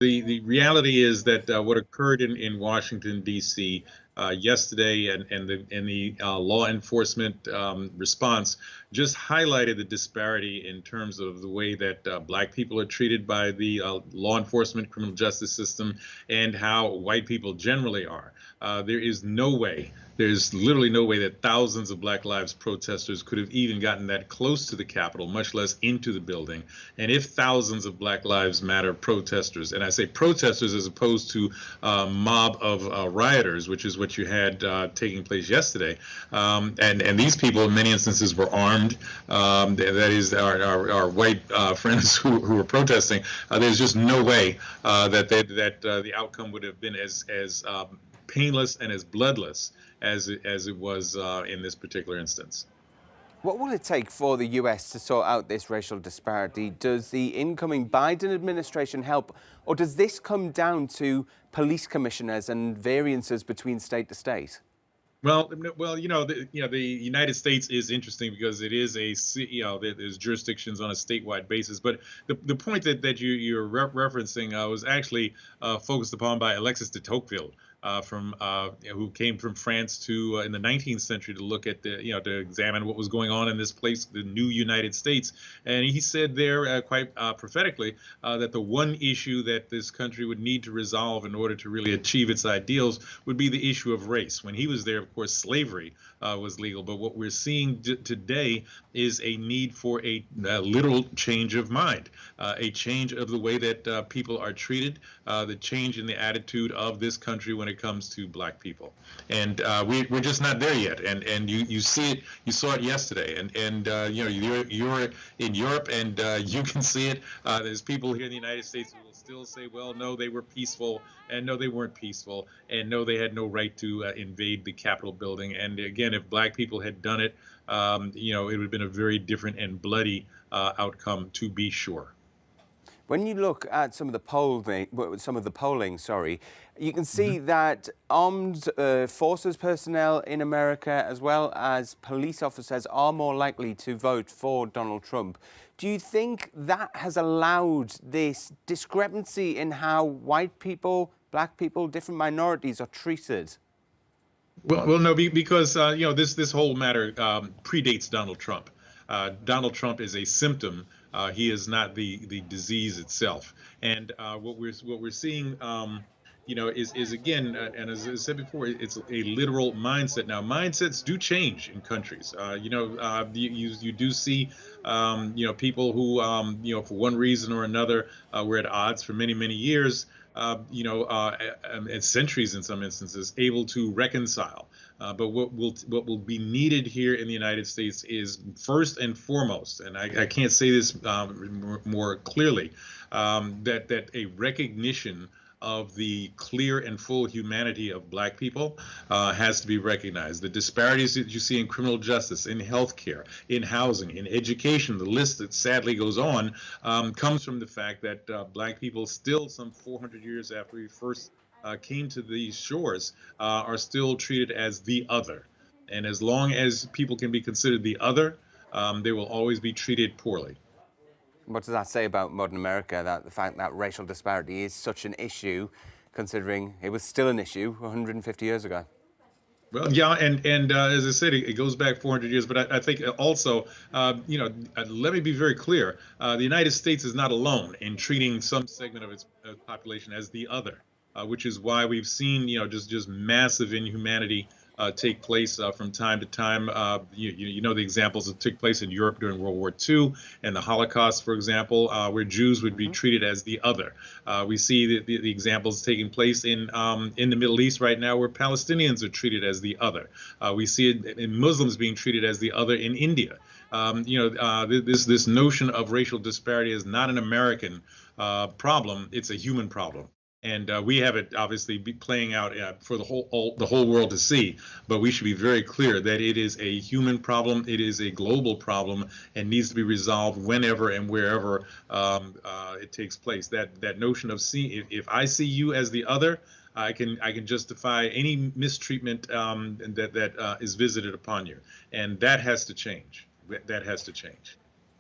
The reality is that what occurred in Washington D.C. Yesterday and the law enforcement response just highlighted the disparity in terms of the way that black people are treated by the law enforcement criminal justice system and how white people generally are. There's literally no way that thousands of Black Lives protesters could have even gotten that close to the Capitol, much less into the building. And if thousands of Black Lives Matter protesters, and I say protesters as opposed to a mob of rioters, which is what you had taking place yesterday, and these people in many instances were armed. That is our white friends who were protesting. There's just no way that the outcome would have been as painless and as bloodless as it was in this particular instance. What will it take for the US to sort out this racial disparity? Does the incoming Biden administration help, or does this come down to police commissioners and variances between state to state? Well, the United States is interesting because it is there's jurisdictions on a statewide basis. But the point that you're referencing was actually focused upon by Alexis de Tocqueville, who came from France to in the 19th century to look at to examine what was going on in this place, the new United States. And he said there quite prophetically that the one issue that this country would need to resolve in order to really achieve its ideals would be the issue of race. When he was there, of course, slavery was legal. But what we're seeing today is a need for a literal change of mind, a change of the way that people are treated, the change in the attitude of this country when it comes to black people. And we're just not there yet. And you see it, you saw it yesterday. And you're in Europe and you can see it. There's people here in the United States who will still say, well, no, they were peaceful, and no, they weren't peaceful, and no, they had no right to invade the Capitol building. And again, if black people had done it, it would have been a very different and bloody outcome, to be sure. When you look at some of the polling, sorry, you can see that armed forces personnel in America, as well as police officers, are more likely to vote for Donald Trump. Do you think that has allowed this discrepancy in how white people, black people, different minorities are treated? Well, no, because this whole matter predates Donald Trump. Donald Trump is a symptom. He is not the disease itself. And what we're seeing, is again, and as I said before, it's a literal mindset. Now, mindsets do change in countries. You do see, people who, for one reason or another, were at odds for many years. And centuries in some instances, able to reconcile. But what will be needed here in the United States is first and foremost, and I can't say this more clearly, that a recognition of the clear and full humanity of black people has to be recognized. The disparities that you see in criminal justice, in healthcare, in housing, in education, the list that sadly goes on, comes from the fact that black people still, some 400 years after we first came to these shores, are still treated as the other. And as long as people can be considered the other, they will always be treated poorly. What does that say about modern America, that the fact that racial disparity is such an issue, considering it was still an issue 150 years ago? Well, yeah, and as I said, it goes back 400 years. But I think also, let me be very clear: the United States is not alone in treating some segment of its population as the other, which is why we've seen, just massive inhumanity take place from time to time. You know the examples that took place in Europe during World War II and the Holocaust, for example, where Jews would be treated as the other. We see the examples taking place in the Middle East right now, where Palestinians are treated as the other. We see it in Muslims being treated as the other in India. This notion of racial disparity is not an American problem; it's a human problem. And we have it obviously playing out for the whole world to see. But we should be very clear that it is a human problem, it is a global problem, and needs to be resolved whenever and wherever it takes place. That notion of if I see you as the other, I can justify any mistreatment that is visited upon you, and that has to change. That has to change.